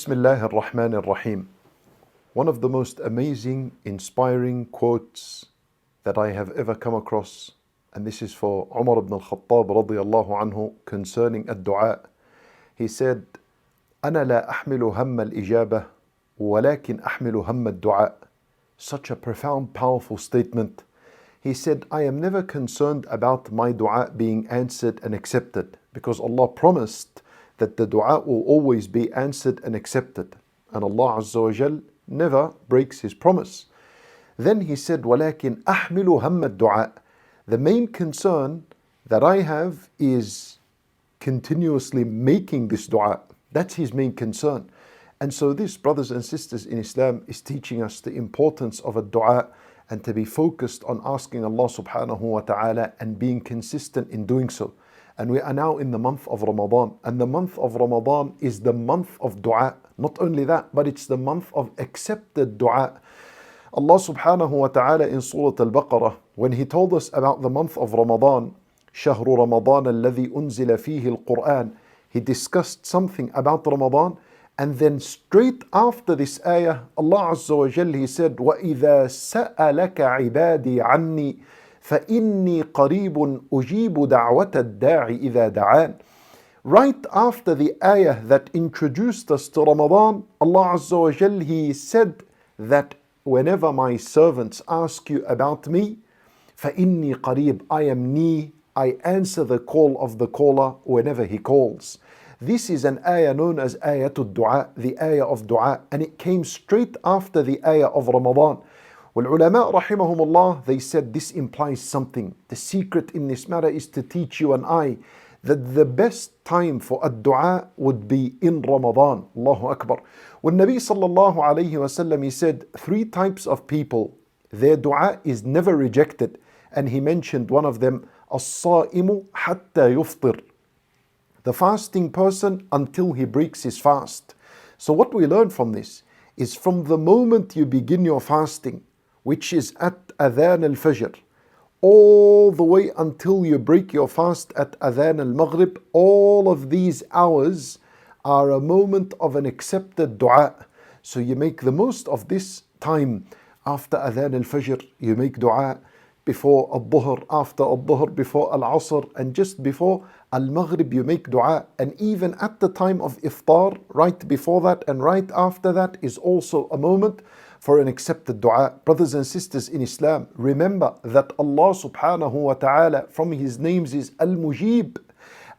Bismillah ar-Rahman ar-Rahim. One of the most amazing, inspiring quotes that I have ever come across, and this is for Umar ibn al-Khattab radiyallahu anhu concerning ad-du'a. He said, أنا لا أحمل هم الإجابة ولكن أحمل هم الدعاء. Such a profound, powerful statement. He said, I am never concerned about my dua being answered and accepted, because Allah promised that the dua will always be answered and accepted. And Allah Azza wa Jal never breaks His promise. Then he said, وَلَكِنْ أَحْمِلُ هَمَّ الدُّعَاء. The main concern that I have is continuously making this dua. That's his main concern. And so this, brothers and sisters in Islam, is teaching us the importance of a dua and to be focused on asking Allah subhanahu wa ta'ala and being consistent in doing so. And we are now in the month of Ramadan. And the month of Ramadan is the month of dua. Not only that, but it's the month of accepted dua. Allah subhanahu wa ta'ala in Surah Al-Baqarah, when He told us about the month of Ramadan, شهر رمضان الذي أنزل فيه القرآن, He discussed something about Ramadan. And then straight after this ayah, Allah Azza wa Jal, He said, وَإِذَا سَأَلَكَ عِبَادِي عَنِّي فَإِنِّي قَرِيبٌ أُجِيبُ دَعْوَةَ الدَّاعِ إِذَا دَعَانِ. Right after the ayah that introduced us to Ramadan, Allah Azza wa Jal, He said that whenever my servants ask you about me, فَإِنِّي قَرِيبٌ, I am near, I answer the call of the caller whenever he calls. This is an ayah known as ayatul dua, the ayah of dua, and it came straight after the ayah of Ramadan. Well, ulama rahimahumullah, they said this implies something. The secret in this matter is to teach you and I that the best time for a dua would be in Ramadan. Allahu Akbar. When Nabi sallallahu alayhi wasallam, he said 3 types of people, their dua is never rejected. And he mentioned one of them, as-sa'imu hatta yuftir, the fasting person until he breaks his fast. So what we learn from this is from the moment you begin your fasting, which is at adhan al-fajr, all the way until you break your fast at adhan al-maghrib, all of these hours are a moment of an accepted dua. So you make the most of this time. After adhan al-fajr, you make dua. Before al-dhuhr, after al-dhuhr, before al-asr, and just before al-maghrib, you make dua. And even at the time of iftar, right before that and right after that is also a moment for an accepted dua. Brothers and sisters in Islam, remember that Allah subhanahu wa ta'ala, from His names is Al-Mujib.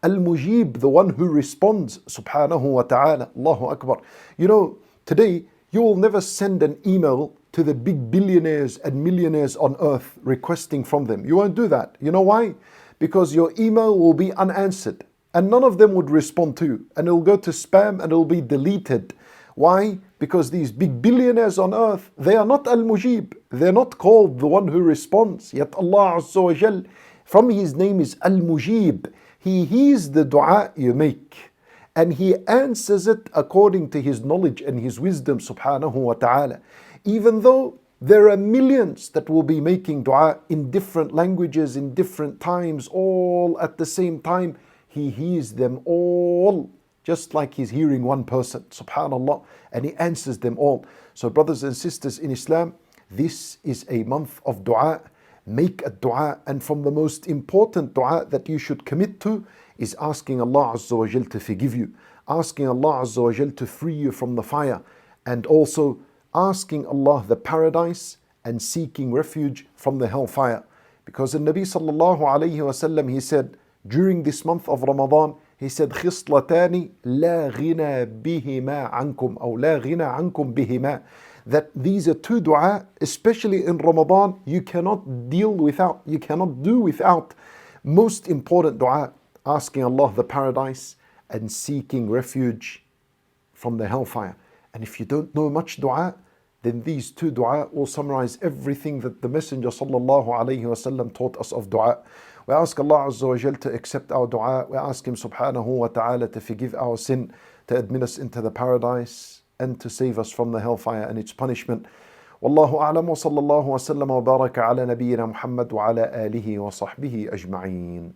Al-Mujib, the one who responds, subhanahu wa ta'ala. Allahu Akbar. You know, today you will never send an email to the big billionaires and millionaires on earth requesting from them. You won't do that. You know why? Because your email will be unanswered and none of them would respond to you, and it will go to spam and it will be deleted. Why? Because these big billionaires on earth, they are not Al-Mujib. They're not called the one who responds. Yet Allah Azza wa Jal, from His name is Al-Mujib. He hears the dua you make and He answers it according to His knowledge and His wisdom subhanahu wa ta'ala. Even though there are millions that will be making dua in different languages, in different times, all at the same time, He hears them all, just like He's hearing one person, subhanallah, and He answers them all. So brothers and sisters in Islam, this is a month of dua. Make a dua, and from the most important dua that you should commit to is asking Allah Azza wa Jal to forgive you, asking Allah Azza wa Jal to free you from the fire, and also asking Allah the paradise and seeking refuge from the hellfire. Because the Nabi sallallahu alayhi wasallam, he said during this month of Ramadan, he said خِصْلَتَانِ لَا غِنَى بِهِمَا عَنْكُمْ أو لَا غِنَى عَنْكُمْ بِهِمَا, that these are 2 dua, especially in Ramadan, you cannot deal without, you cannot do without. Most important dua, asking Allah the paradise and seeking refuge from the hellfire. And if you don't know much dua, then these 2 dua will summarize everything that the Messenger sallallahu alayhi wasallam taught us of dua. We ask Allah Azza wa Jal to accept our dua. We ask Him subhanahu wa ta'ala to forgive our sin, to admit us into the paradise, and to save us from the hellfire and its punishment. Wallahu a'lam wa sallallahu wa sallam wa baraka ala nabiyyina Muhammad wa ala alihi wa sahbihi ajma'een.